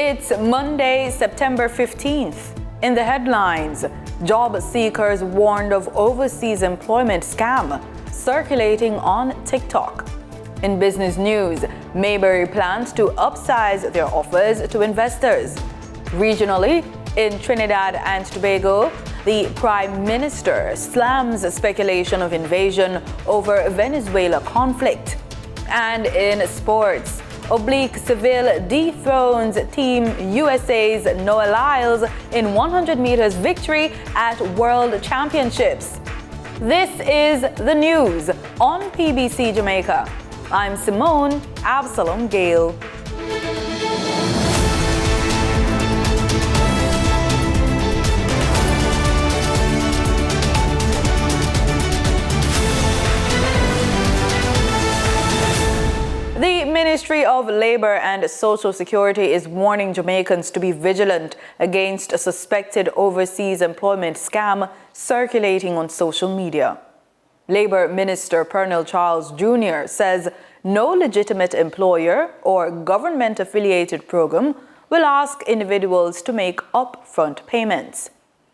It's Monday, September 15th. In the headlines, job seekers warned of overseas employment scam circulating on TikTok. In business news, Mayberry plans to upsize their offers to investors. Regionally, in Trinidad and Tobago, the Prime Minister slams speculation of invasion over Venezuela conflict. And in sports, Oblique Seville dethrones Team USA's Noah Lyles in 100 meters victory at World Championships. This is the news on PBC Jamaica. I'm Simone Absalom Gale. The Ministry of Labour and Social Security is warning Jamaicans to be vigilant against a suspected overseas employment scam circulating on social media. Labour Minister Pernell Charles Jr. says no legitimate employer or government-affiliated program will ask individuals to make upfront payments.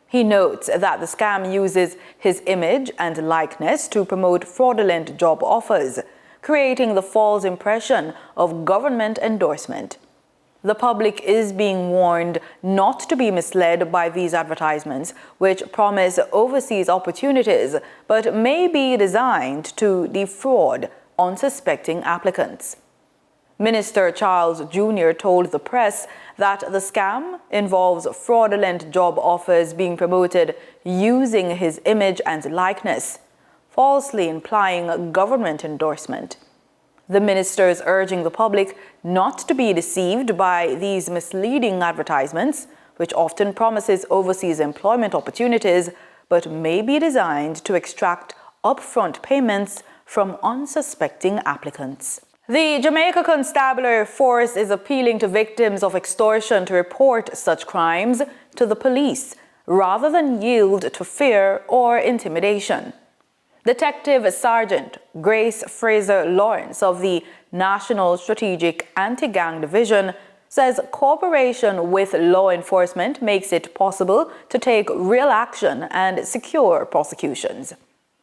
He notes that the scam uses his image and likeness to promote fraudulent job offers, creating the false impression of government endorsement. The public is being warned not to be misled by these advertisements, which promise overseas opportunities but may be designed to defraud unsuspecting applicants. Minister Charles Jr. told the press that the scam involves fraudulent job offers being promoted using his image and likeness, falsely implying government endorsement. The minister is urging the public not to be deceived by these misleading advertisements, which often promises overseas employment opportunities, but may be designed to extract upfront payments from unsuspecting applicants. The Jamaica Constabulary Force is appealing to victims of extortion to report such crimes to the police, rather than yield to fear or intimidation. Detective Sergeant Grace Fraser Lawrence of the National Strategic Anti-Gang Division says cooperation with law enforcement makes it possible to take real action and secure prosecutions.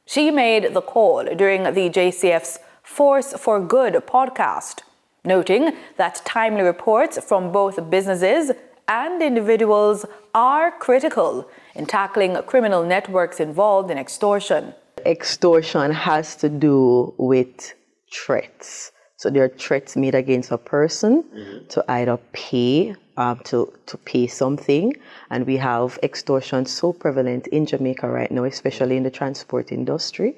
She made the call during the JCF's Force for Good podcast, noting that timely reports from both businesses and individuals are critical in tackling criminal networks involved in extortion. Extortion has to do with threats. So there are threats made against a person to either pay, to pay something. And we have extortion so prevalent in Jamaica right now, especially in the transport industry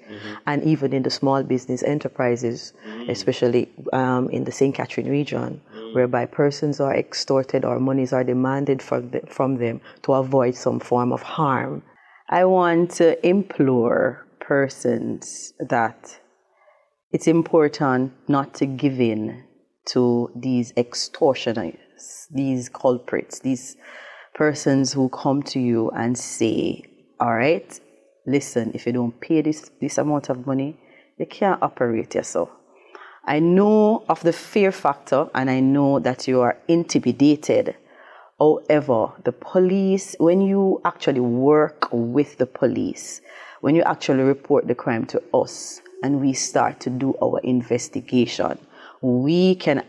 and even in the small business enterprises, especially in the St. Catherine region, whereby persons are extorted or monies are demanded from them to avoid some form of harm. I want to implore persons that it's important not to give in to these extortioners, these culprits, these persons who come to you and say, all right, listen, if you don't pay this amount of money, you can't operate yourself. I know of the fear factor and I know that you are intimidated. However, the police, when you actually work with the police, when you actually report the crime to us and we start to do our investigation, we can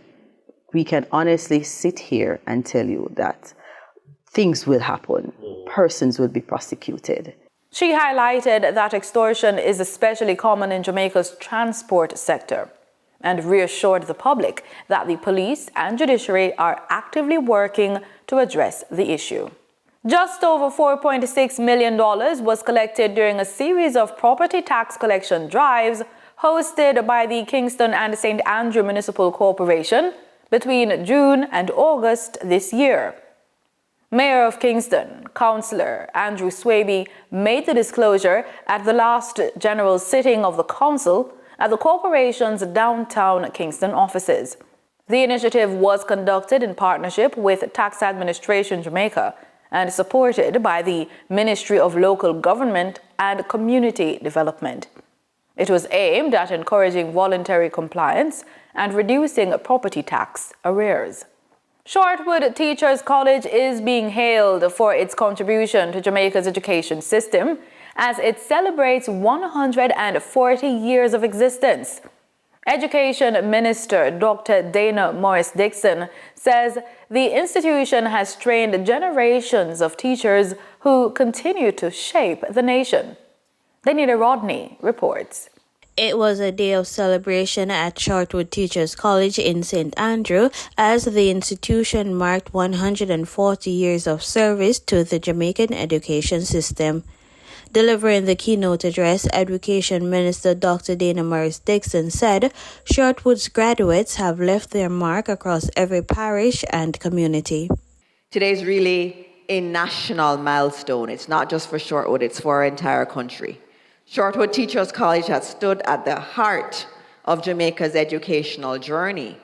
honestly sit here and tell you that things will happen. Persons will be prosecuted. She highlighted that extortion is especially common in Jamaica's transport sector and reassured the public that the police and judiciary are actively working to address the issue. Just over $4.6 million was collected during a series of property tax collection drives hosted by the Kingston and St. Andrew Municipal Corporation between June and August this year. Mayor of Kingston, Councillor Andrew Swaby, made the disclosure at the last general sitting of the council at the corporation's downtown Kingston offices. The initiative was conducted in partnership with Tax Administration Jamaica and supported by the Ministry of Local Government and Community Development. It was aimed at encouraging voluntary compliance and reducing property tax arrears. Shortwood Teachers College is being hailed for its contribution to Jamaica's education system as it celebrates 140 years of existence. Education Minister Dr. Dana Morris-Dixon says the institution has trained generations of teachers who continue to shape the nation. Denita Rodney reports. It was a day of celebration at Shortwood Teachers College in St. Andrew as the institution marked 140 years of service to the Jamaican education system. Delivering the keynote address, Education Minister Dr. Dana Morris-Dixon said Shortwood's graduates have left their mark across every parish and community. Today is really a national milestone. It's not just for Shortwood, it's for our entire country. Shortwood Teachers College has stood at the heart of Jamaica's educational journey,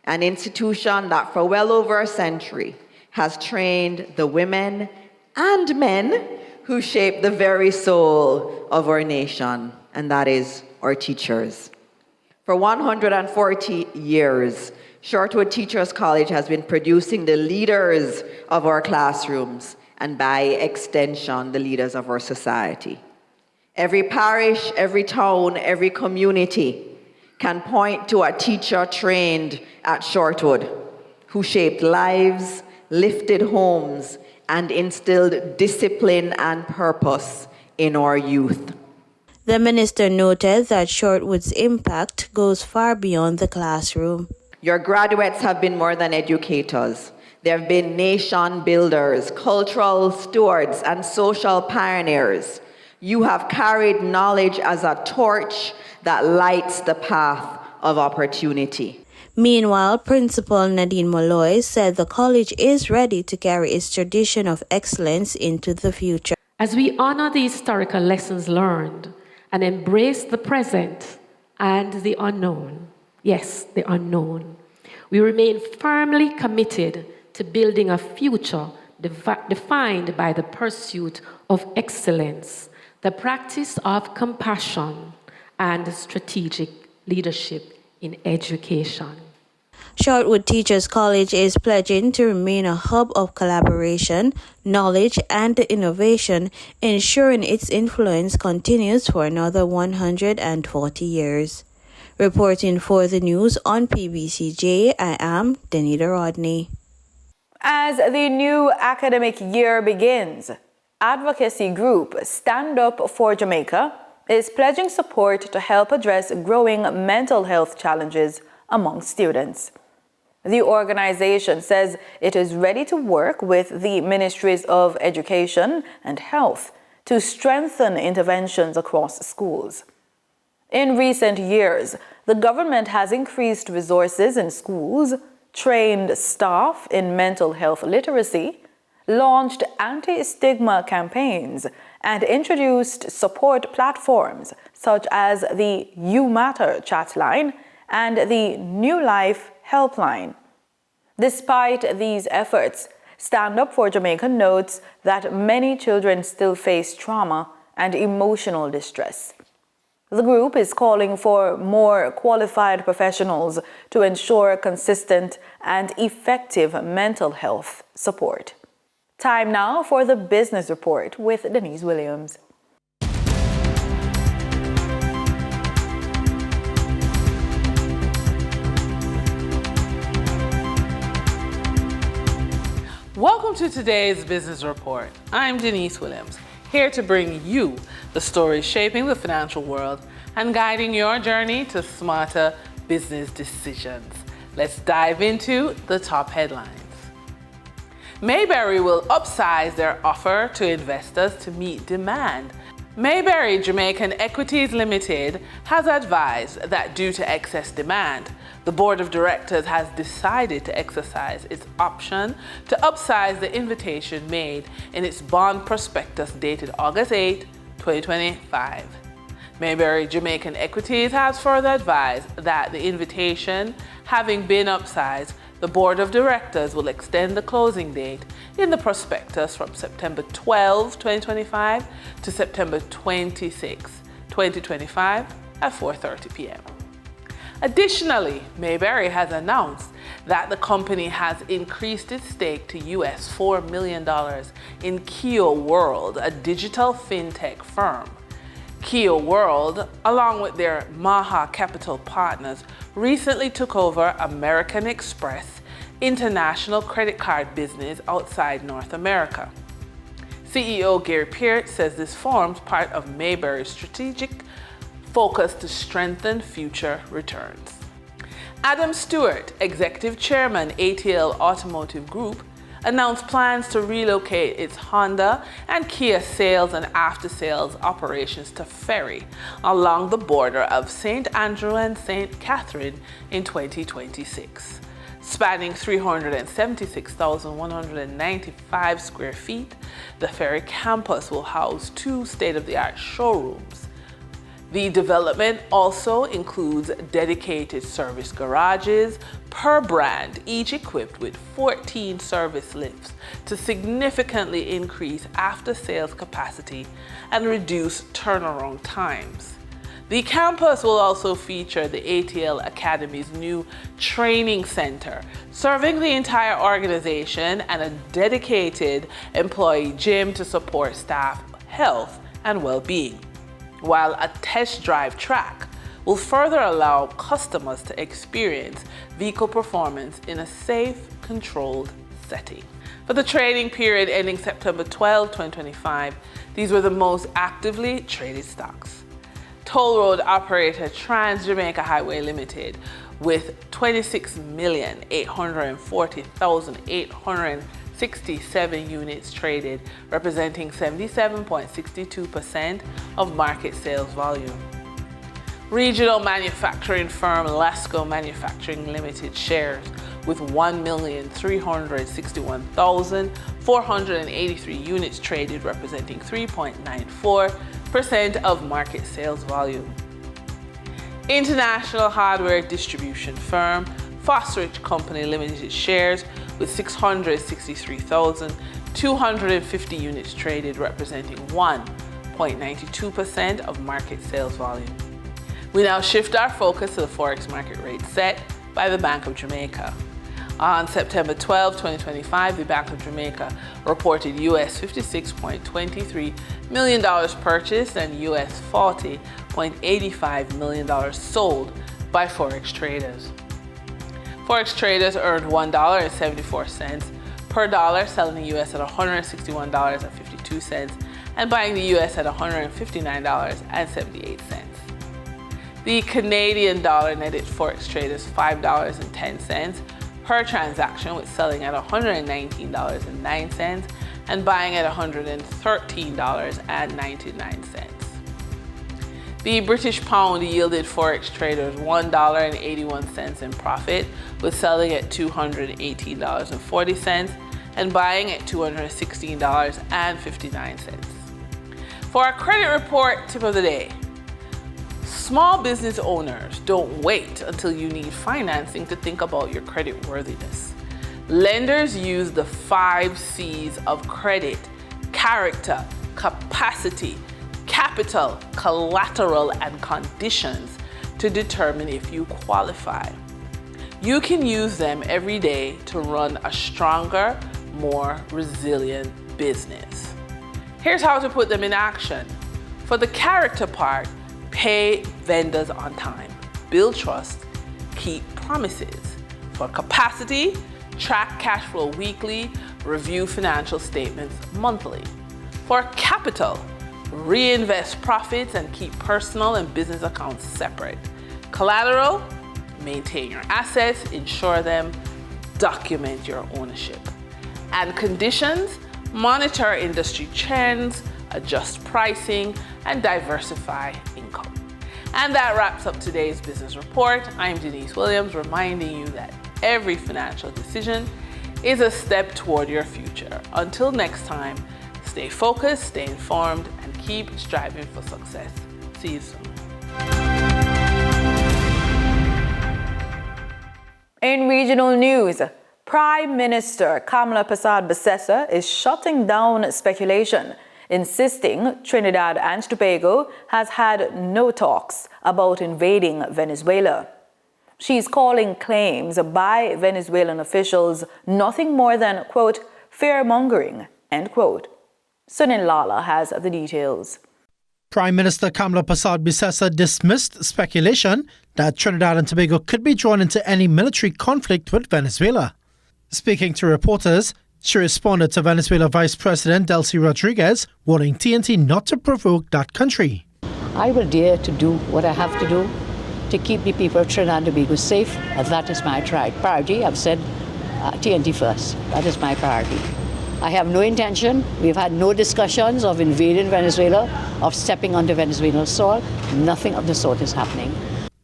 an institution that for well over a century has trained the women and men who shape the very soul of our nation, and that is our teachers. For 140 years, Shortwood Teachers College has been producing the leaders of our classrooms and by extension, the leaders of our society. Every parish, every town, every community can point to a teacher trained at Shortwood who shaped lives, lifted homes, and instilled discipline and purpose in our youth. The minister noted that Shortwood's impact goes far beyond the classroom. Your graduates have been more than educators. They have been nation builders, cultural stewards, and social pioneers. You have carried knowledge as a torch that lights the path of opportunity. Meanwhile, Principal Nadine Molloy said the college is ready to carry its tradition of excellence into the future. As we honor the historical lessons learned and embrace the present and the unknown, yes, the unknown, we remain firmly committed to building a future defined by the pursuit of excellence, the practice of compassion, and strategic leadership in education. Shortwood Teachers College is pledging to remain a hub of collaboration, knowledge, and innovation, ensuring its influence continues for another 140 years. Reporting for the news on PBCJ, I am Denita Rodney. As the new academic year begins, advocacy group Stand Up for Jamaica is pledging support to help address growing mental health challenges among students. The organization says it is ready to work with the Ministries of Education and Health to strengthen interventions across schools. In recent years, the government has increased resources in schools, trained staff in mental health literacy, launched anti-stigma campaigns, and introduced support platforms such as the You Matter chat line and the New Life helpline. Despite these efforts, Stand Up for Jamaica notes that many children still face trauma and emotional distress. The group is calling for more qualified professionals to ensure consistent and effective mental health support. Time now for the Business Report with Denise Williams. Welcome to today's Business Report. I'm Denise Williams, here to bring you the stories shaping the financial world and guiding your journey to smarter business decisions. Let's dive into the top headlines. Mayberry will upsize their offer to investors to meet demand. Mayberry Jamaican Equities Limited has advised that due to excess demand, the board of directors has decided to exercise its option to upsize the invitation made in its bond prospectus dated August 8, 2025. Mayberry Jamaican Equities has further advised that the invitation having been upsized, the board of directors will extend the closing date in the prospectus from September 12, 2025 to September 26, 2025 at 4:30 p.m. Additionally, Mayberry has announced that the company has increased its stake to US $4 million in Keo World, a digital fintech firm. Keo World, along with their Maha Capital partners, recently took over American Express international credit card business outside North America. CEO Gary Peart says this forms part of Mayberry's strategic focus to strengthen future returns. Adam Stewart, Executive Chairman, ATL Automotive Group, announced plans to relocate its Honda and Kia sales and after-sales operations to Ferry along the border of St. Andrew and St. Catherine in 2026. Spanning 376,195 square feet, the Ferry campus will house 2 state-of-the-art showrooms. The development also includes dedicated service garages per brand, each equipped with 14 service lifts to significantly increase after-sales capacity and reduce turnaround times. The campus will also feature the ATL Academy's new training center, serving the entire organization, and a dedicated employee gym to support staff health and well-being, while a test drive track will further allow customers to experience vehicle performance in a safe, controlled setting. For the trading period ending September 12, 2025, these were the most actively traded stocks. Toll road operator Trans-Jamaica Highway Limited, with 26,840,867 units traded, representing 77.62% of market sales volume. Regional manufacturing firm Lasco Manufacturing Limited shares, with 1,361,483 units traded, representing 3.94% of market sales volume. International hardware distribution firm Fosrich Company Limited shares, with 663,250 units traded, representing 1.92% of market sales volume. We now shift our focus to the Forex market rate set by the Bank of Jamaica. On September 12, 2025, the Bank of Jamaica reported US $56.23 million purchased and US $40.85 million sold by Forex traders. Forex traders earned $1.74 per dollar, selling the US at $161.52 and buying the US at $159.78. The Canadian dollar netted Forex traders $5.10 per transaction, with selling at $119.09 and buying at $113.99. The British pound yielded Forex traders $1.81 in profit, with selling at $218.40 and buying at $216.59. For our credit report tip of the day, small business owners, don't wait until you need financing to think about your credit worthiness. Lenders use the 5 C's of credit: character, capacity, capital, collateral, and conditions to determine if you qualify. You can use them every day to run a stronger, more resilient business. Here's how to put them in action. For the character part, pay vendors on time, build trust, keep promises. For capacity, track cash flow weekly, review financial statements monthly. For capital, reinvest profits and keep personal and business accounts separate. Collateral, maintain your assets, insure them, document your ownership. And conditions, monitor industry trends, adjust pricing, and diversify income. And that wraps up today's business report. I'm Denise Williams, reminding you that every financial decision is a step toward your future. Until next time, stay focused, stay informed, and keep striving for success. See you soon. In regional news, Prime Minister Kamala Persad-Bissessar is shutting down speculation, insisting Trinidad and Tobago has had no talks about invading Venezuela. She's calling claims by Venezuelan officials nothing more than, quote, fear-mongering, end quote. Sunil Lala has the details. Prime Minister Kamla Persad-Bissessar dismissed speculation that Trinidad and Tobago could be drawn into any military conflict with Venezuela. Speaking to reporters, she responded to Venezuela Vice President Delcy Rodriguez, warning TNT not to provoke that country. I will dare to do what I have to do to keep the people of Trinidad and Tobago safe, and that is my priority. I've said TNT first. That is my priority. I have no intention, we've had no discussions of invading Venezuela, of stepping onto Venezuelan soil. Nothing of the sort is happening.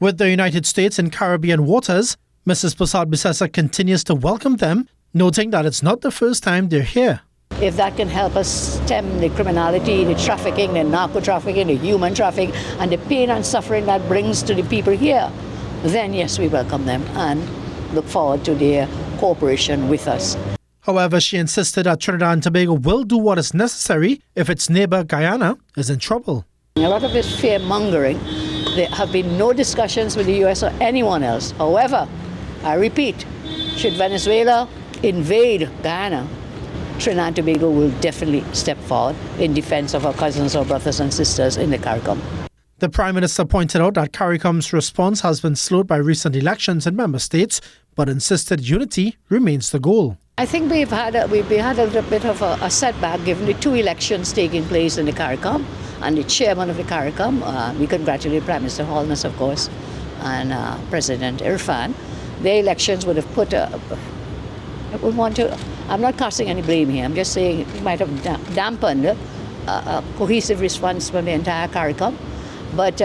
With the United States in Caribbean waters, Mrs. Persad-Bissessar continues to welcome them, noting that it's not the first time they're here. If that can help us stem the criminality, the trafficking, the narco-trafficking, the human trafficking, and the pain and suffering that brings to the people here, then yes, we welcome them and look forward to their cooperation with us. However, she insisted that Trinidad and Tobago will do what is necessary if its neighbor Guyana is in trouble. A lot of this fear-mongering, there have been no discussions with the U.S. or anyone else. However, I repeat, should Venezuela invade Guyana, Trinidad and Tobago will definitely step forward in defense of our cousins or brothers and sisters in the CARICOM. The Prime Minister pointed out that CARICOM's response has been slowed by recent elections in member states, but insisted unity remains the goal. I think we've had a little bit of a setback given the two elections taking place in the CARICOM and the chairman of the CARICOM. We congratulate Prime Minister Holness, of course, and President Irfan. Their elections would have put I'm not casting any blame here, I'm just saying it might have dampened a cohesive response from the entire CARICOM. But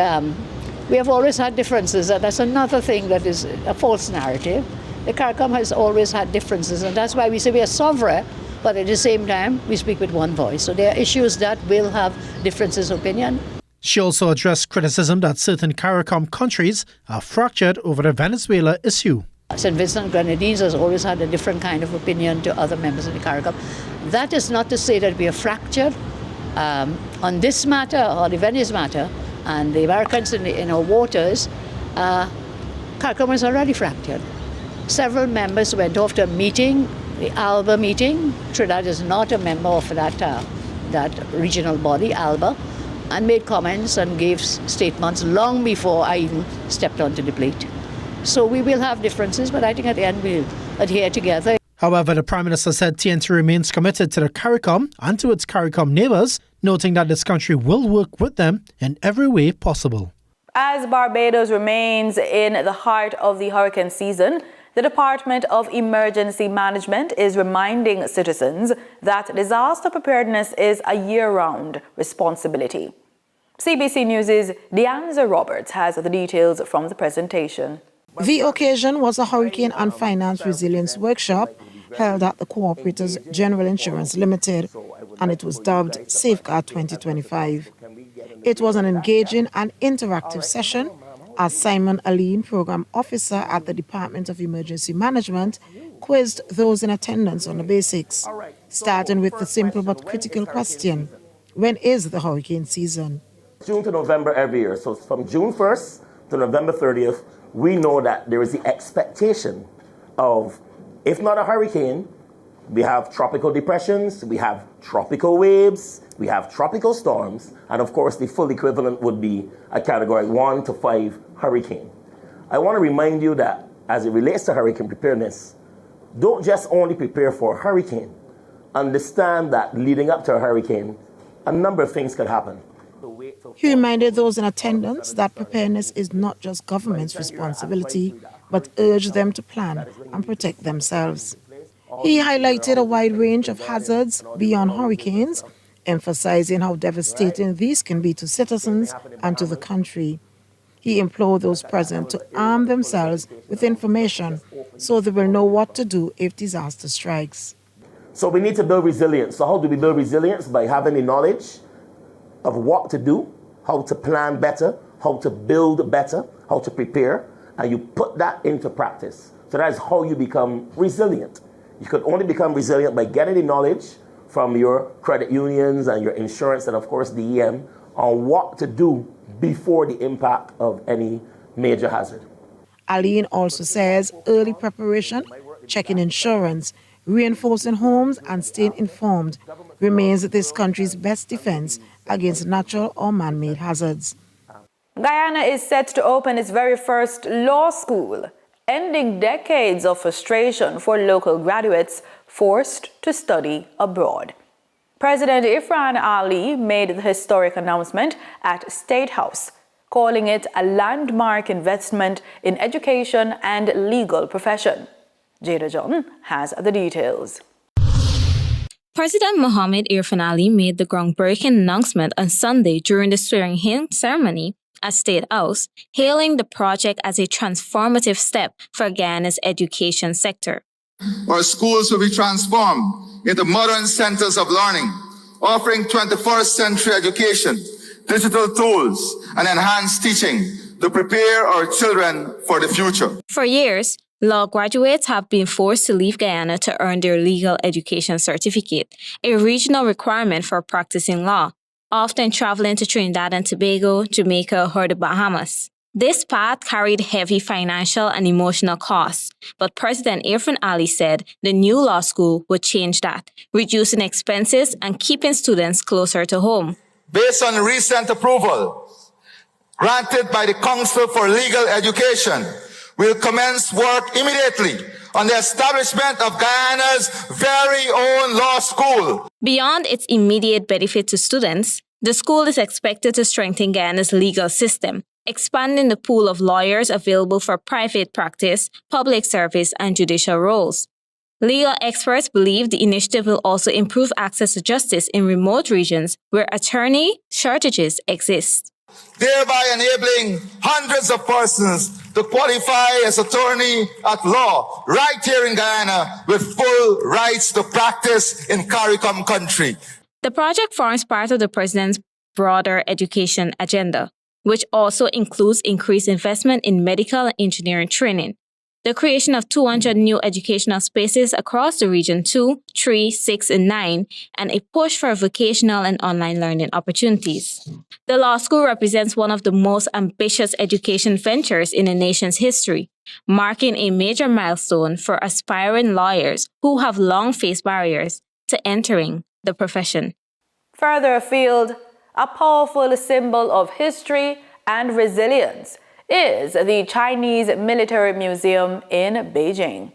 we have always had differences, and that's another thing that is a false narrative. The CARICOM has always had differences, and that's why we say we are sovereign, but at the same time, we speak with one voice. So there are issues that will have differences of opinion. She also addressed criticism that certain CARICOM countries are fractured over the Venezuela issue. St. Vincent and Grenadines has always had a different kind of opinion to other members of the CARICOM. That is not to say that we are fractured. On this matter, or the Venice matter, and the Americans in our waters, CARICOM is already fractured. Several members went off to a meeting, the ALBA meeting. Trinidad is not a member of that regional body, ALBA, and made comments and gave statements long before I even stepped onto the plate. So we will have differences, but I think at the end we'll adhere together. However, the Prime Minister said TNT remains committed to the CARICOM and to its CARICOM neighbours, noting that this country will work with them in every way possible. As Barbados remains in the heart of the hurricane season, the Department of Emergency Management is reminding citizens that disaster preparedness is a year-round responsibility. CBC News' Deanza Roberts has the details from the presentation. The occasion was a Hurricane and Finance Resilience Workshop held at the Cooperators General Insurance Limited, and it was dubbed Safeguard 2025. It was an engaging and interactive session as Simon Aline, Program Officer at the Department of Emergency Management, quizzed those in attendance on the basics, starting with the simple but critical question: when is the hurricane season? June to November every year. So from June 1st to November 30th, we know that there is the expectation of, if not a hurricane, we have tropical depressions, we have tropical waves, we have tropical storms, and of course the full equivalent would be a category 1 to 5 hurricane. I want to remind you that as it relates to hurricane preparedness, don't just only prepare for a hurricane. Understand that leading up to a hurricane, a number of things could happen. He reminded those in attendance that preparedness is not just government's responsibility, but urged them to plan and protect themselves. He highlighted a wide range of hazards beyond hurricanes, emphasizing how devastating these can be to citizens and to the country. He implored those present to arm themselves with information so they will know what to do if disaster strikes. So we need to build resilience. So how do we build resilience? By having the knowledge of what to do, how to plan better, how to build better, how to prepare, and you put that into practice. So that is how you become resilient. You could only become resilient by getting the knowledge from your credit unions and your insurance and of course the on what to do before the impact of any major hazard. Aline also says early preparation, checking insurance, reinforcing homes and staying informed remains this country's best defense against natural or man-made hazards. Guyana is set to open its very first law school, ending decades of frustration for local graduates forced to study abroad. President Irfan Ali made the historic announcement at State House, calling it a landmark investment in education and legal profession. Jada John has the details. President Mohammed Irfan Ali made the groundbreaking announcement on Sunday during the swearing-in ceremony at State House, hailing the project as a transformative step for Guyana's education sector. Our schools will be transformed into modern centers of learning, offering 21st century education, digital tools, and enhanced teaching to prepare our children for the future. For years, law graduates have been forced to leave Guyana to earn their legal education certificate, a regional requirement for practicing law, often traveling to Trinidad and Tobago, Jamaica, or the Bahamas. This path carried heavy financial and emotional costs, but President Irfan Ali said the new law school would change that, reducing expenses and keeping students closer to home. Based on recent approval granted by the Council for Legal Education, we'll commence work immediately on the establishment of Guyana's very own law school. Beyond its immediate benefit to students, the school is expected to strengthen Guyana's legal system, expanding the pool of lawyers available for private practice, public service, and judicial roles. Legal experts believe the initiative will also improve access to justice in remote regions where attorney shortages exist, thereby enabling hundreds of persons to qualify as attorney at law right here in Guyana with full rights to practice in CARICOM country. The project forms part of the president's broader education agenda, which also includes increased investment in medical and engineering training, the creation of 200 new educational spaces across the region 2, 3, 6, and 9, and a push for vocational and online learning opportunities. The law school represents one of the most ambitious education ventures in the nation's history, marking a major milestone for aspiring lawyers who have long faced barriers to entering the profession. Further afield, a powerful symbol of history and resilience is the Chinese Military Museum in Beijing.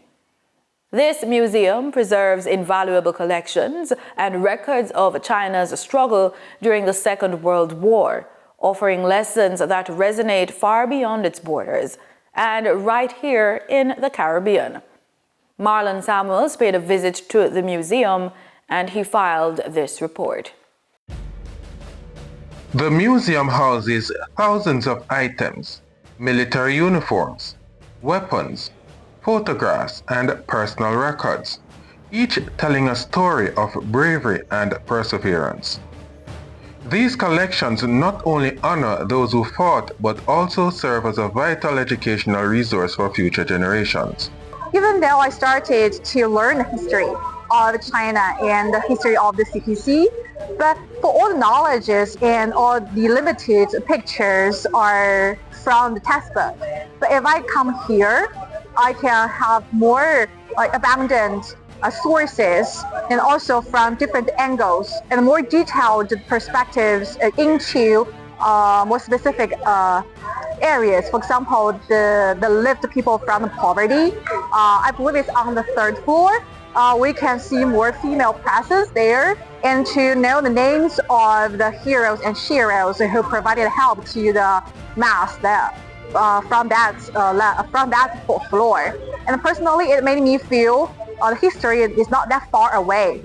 This museum preserves invaluable collections and records of China's struggle during the Second World War, offering lessons that resonate far beyond its borders and right here in the Caribbean. Marlon Samuels paid a visit to the museum and he filed this report. The museum houses thousands of items, military uniforms, weapons, photographs, and personal records, each telling a story of bravery and perseverance. These collections not only honor those who fought, but also serve as a vital educational resource for future generations. Even though I started to learn the history of China and the history of the CPC, but for all the knowledges and all the limited pictures are from the textbook. But if I come here, I can have more abundant sources and also from different angles and more detailed perspectives into more specific areas. For example, the lived people from poverty. I believe it's on the third floor. We can see more female presence there and to know the names of the heroes and sheroes who provided help to the mass there from that floor. And personally, it made me feel the history is not that far away.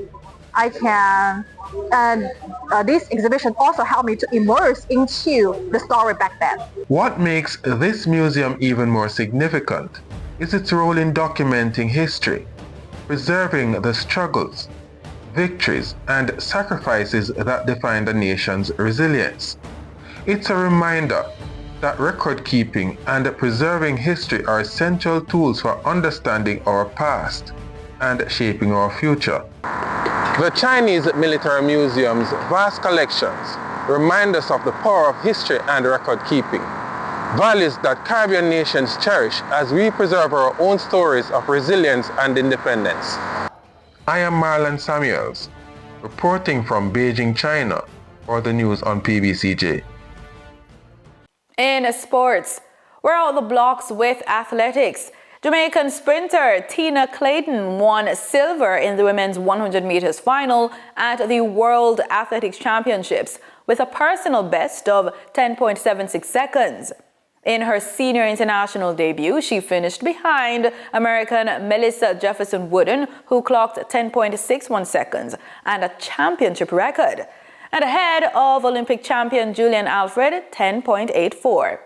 This exhibition also helped me to immerse into the story back then. What makes this museum even more significant is its role in documenting history, preserving the struggles, victories, and sacrifices that define the nation's resilience. It's a reminder that record keeping and preserving history are essential tools for understanding our past and shaping our future. The Chinese Military Museum's vast collections remind us of the power of history and record keeping. values that Caribbean nations cherish as we preserve our own stories of resilience and independence. I am Marlon Samuels, reporting from Beijing, China, for the news on PBCJ. In sports, we're out the blocks with athletics. Jamaican sprinter Tina Clayton won silver in the women's 100 meters final at the World Athletics Championships with a personal best of 10.76 seconds. In her senior international debut, she finished behind American Melissa Jefferson Wooden, who clocked 10.61 seconds and a championship record, and ahead of Olympic champion Julian Alfred, 10.84.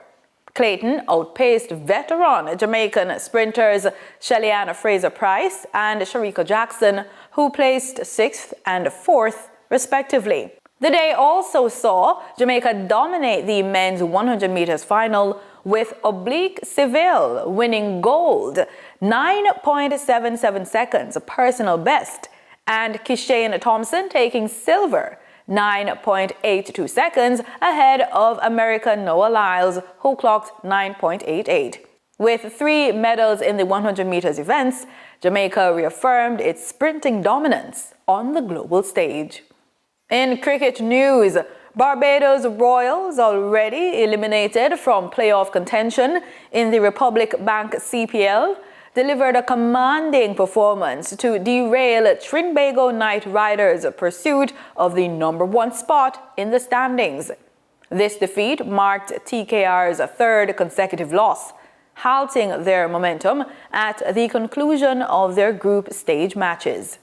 Clayton outpaced veteran Jamaican sprinters Shelly-Ann Fraser-Price and Sharika Jackson, who placed 6th and 4th, respectively. The day also saw Jamaica dominate the men's 100 meters final, with Oblique Seville winning gold, 9.77 seconds, personal best, and Kishane Thompson taking silver, 9.82 seconds, ahead of American Noah Lyles, who clocked 9.88. With 3 medals in the 100 meters events, Jamaica reaffirmed its sprinting dominance on the global stage. In cricket news, Barbados Royals, already eliminated from playoff contention in the Republic Bank CPL, delivered a commanding performance to derail Trinbago Knight Riders' pursuit of the #1 spot in the standings. This defeat marked TKR's 3rd consecutive loss, halting their momentum at the conclusion of their group stage matches.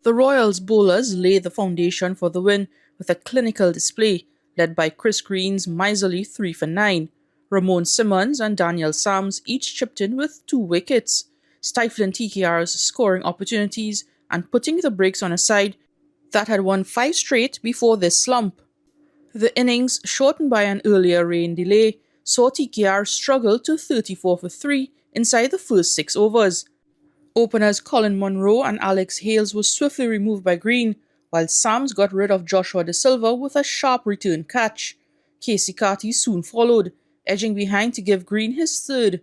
The Royals bowlers laid the foundation for the win with a clinical display, led by Chris Green's miserly 3 for 9. Ramon Simmons and Daniel Sams each chipped in with 2 wickets, stifling TKR's scoring opportunities and putting the brakes on a side that had won 5 straight before this slump. The innings, shortened by an earlier rain delay, saw TKR struggle to 34 for 3 inside the first 6 overs. Openers Colin Munro and Alex Hales were swiftly removed by Green, while Sams got rid of Joshua De Silva with a sharp return catch. Casey Carty soon followed, edging behind to give Green his 3rd.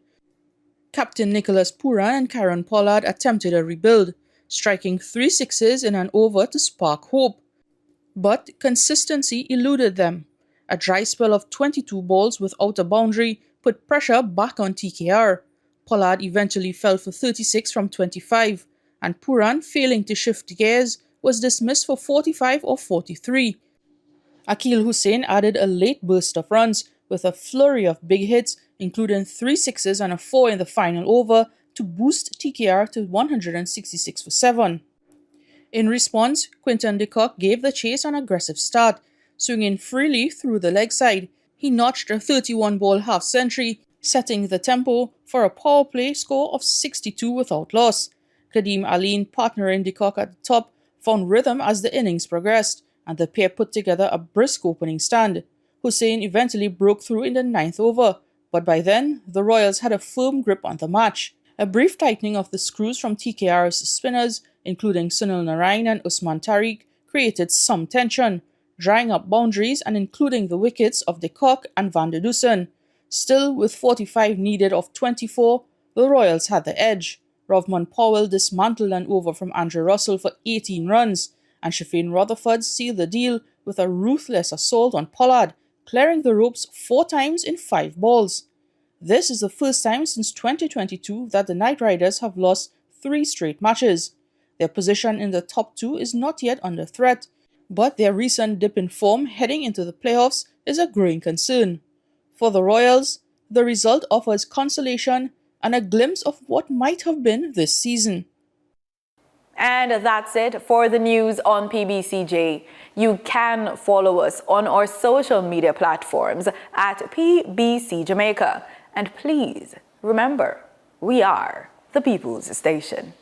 Captain Nicholas Puran and Karen Pollard attempted a rebuild, striking 3 sixes in an over to spark hope. But consistency eluded them. A dry spell of 22 balls without a boundary put pressure back on TKR. Pollard eventually fell for 36 from 25, and Puran, failing to shift gears, was dismissed for 45 or 43. Akil Hussain added a late burst of runs with a flurry of big hits, including 3 sixes and a 4 in the final over, to boost TKR to 166 for 7. In response, Quinton de Kock gave the chase an aggressive start, swinging freely through the leg side. He notched a 31-ball half-century, setting the tempo for a power play score of 62 without loss. Kadeem Aline, partnering de Kock at the top, found rhythm as the innings progressed, and the pair put together a brisk opening stand. Hussain eventually broke through in the 9th over, but by then, the Royals had a firm grip on the match. A brief tightening of the screws from TKR's spinners, including Sunil Narain and Usman Tariq, created some tension, drying up boundaries and including the wickets of de Kock and Van der Dusen. Still, with 45 needed of 24, the Royals had the edge. Rovman Powell dismantled an over from Andrew Russell for 18 runs, and Shafeen Rutherford sealed the deal with a ruthless assault on Pollard, clearing the ropes 4 times in 5 balls. This is the first time since 2022 that the Knight Riders have lost 3 straight matches. Their position in the top 2 is not yet under threat, but their recent dip in form heading into the playoffs is a growing concern. For the Royals, the result offers consolation and a glimpse of what might have been this season. And that's it for the news on PBCJ. You can follow us on our social media platforms at PBCJamaica. And please remember, we are the People's Station.